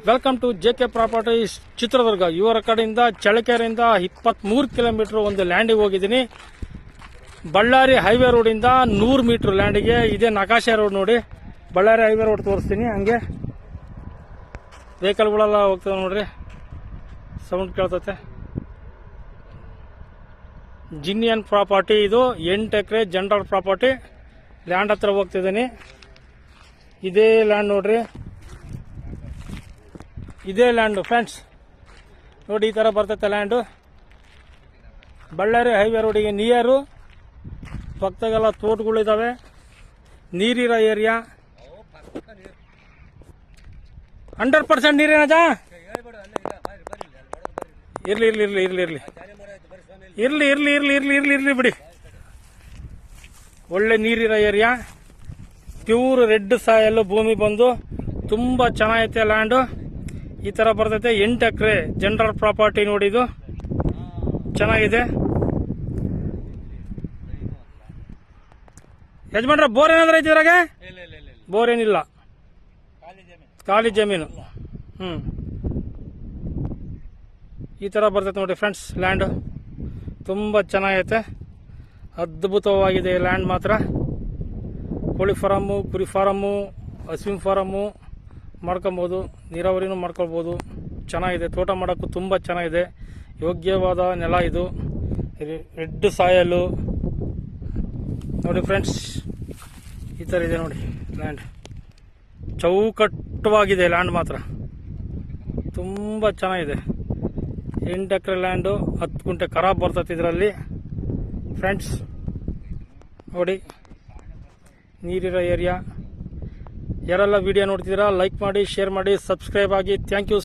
Welcome to JK properties Chitradurga. ಇವರ ಕಡೆಯಿಂದ ಚಳ್ಳಕೆರೆಯಿಂದ 23 kilometre ಒಂದು ಲ್ಯಾಂಡಿಗೆ ಹೋಗಿದ್ದೀನಿ. ಬಳ್ಳಾರಿ ಹೈವೇ ರೋಡಿಂದ 100 ಮೀಟರ್ ಲ್ಯಾಂಡಿಗೆ ಇದೆ. ನಕಾಶೆ ರೋಡ್ ನೋಡಿ, ಬಳ್ಳಾರಿ ಹೈವೇ ರೋಡ್ ತೋರಿಸ್ತೀನಿ. ಹಂಗೆ ವೆಹಿಕಲ್ಗಳೆಲ್ಲ ಹೋಗ್ತದೆ ನೋಡ್ರಿ, ಸೌಂಡ್ ಕೇಳ್ತತೆ. ಜಿನಿಯನ್ ಪ್ರಾಪರ್ಟಿ ಇದು 8 ಎಕರೆ ಜನರಲ್ ಪ್ರಾಪರ್ಟಿ ಲ್ಯಾಂಡ್ ಹತ್ರ ಹೋಗ್ತಿದ್ದೀನಿ. ಇದೇ ಲ್ಯಾಂಡ್ ನೋಡ್ರಿ, ಇದೇ ಲ್ಯಾಂಡು ಫ್ರೆಂಡ್ಸ್ ನೋಡಿ. ಈ ಥರ ಬರ್ತೈತೆ ಲ್ಯಾಂಡು. ಬಳ್ಳಾರಿ ಹೈವೇ ರೋಡಿಗೆ ನಿಯರು, ಪಕ್ಕದಾಗೆಲ್ಲ ತೋಟಗಳಿದ್ದಾವೆ, ನೀರಿರೋ ಏರಿಯಾ. 100% ನೀರೇನಜ? ಇರ್ಲಿ ಇರ್ಲಿ ಇರ್ಲಿ ಇರ್ಲಿ ಇರ್ಲಿ ಇರ್ಲಿ ಇರ್ಲಿ ಇರ್ಲಿ ಇರ್ಲಿ ಇರ್ಲಿ ಇರ್ಲಿ ಬಿಡಿ. ಒಳ್ಳೆ ನೀರಿರೋ ಏರಿಯಾ, ಪ್ಯೂರ್ ರೆಡ್ ಸಾಯಲ್ ಭೂಮಿ ಬಂದು ತುಂಬ ಚೆನ್ನಾಗೈತೆ ಲ್ಯಾಂಡು. ಈ ಥರ ಬರ್ತೈತೆ. 8 ಎಕರೆ ಜನರಲ್ ಪ್ರಾಪರ್ಟಿ ನೋಡಿ, ಇದು ಚೆನ್ನಾಗಿದೆ. ಯಜಮಾನ್ರ ಬೋರ್ ಏನಾದ್ರು ಐತಿ ಇದ್ರಾಗೆ? ಬೋರ್ ಏನಿಲ್ಲ, ಖಾಲಿ ಜಮೀನು. ಈ ಥರ ಬರ್ತೈತೆ ನೋಡಿ ಫ್ರೆಂಡ್ಸ್ ಲ್ಯಾಂಡು. ತುಂಬ ಚೆನ್ನಾಗೈತೆ, ಅದ್ಭುತವಾಗಿದೆ ಈ ಲ್ಯಾಂಡ್ ಮಾತ್ರ. ಕೋಳಿ ಫಾರಮ್ಮು, ಕುರಿ ಫಾರಮ್ಮು, ಹಸುವಿನ ಫಾರಮ್ಮು ಮಾಡ್ಕೊಬೋದು, ನೀರಾವರಿನೂ ಮಾಡ್ಕೊಳ್ಬೋದು. ಚೆನ್ನಾಗಿದೆ, ತೋಟ ಮಾಡೋಕ್ಕೂ ತುಂಬ ಚೆನ್ನಾಗಿದೆ. ಯೋಗ್ಯವಾದ ನೆಲ ಇದು, ರೆಡ್ ಸಾಯಲು ನೋಡಿ ಫ್ರೆಂಡ್ಸ್. ಈ ಥರ ಇದೆ ನೋಡಿ ಲ್ಯಾಂಡ್, ಚೌಕಟ್ಟವಾಗಿದೆ ಲ್ಯಾಂಡ್ ಮಾತ್ರ, ತುಂಬ ಚೆನ್ನಾಗಿದೆ. 8 ಎಕರೆ ಲ್ಯಾಂಡು, 10 ಗುಂಟೆ ಖರಾಬ್ ಬರ್ತೈತೆ ಇದರಲ್ಲಿ ಫ್ರೆಂಡ್ಸ್ ನೋಡಿ. ನೀರಿರೋ ಏರಿಯಾ. ಯಾರೆಲ್ಲ ವಿಡಿಯೋ ನೋಡ್ತಿದ್ದೀರಾ ಲೈಕ್ ಮಾಡಿ, ಶೇರ್ ಮಾಡಿ, ಸಬ್ಸ್ಕ್ರೈಬ್ ಆಗಿ. Thank you.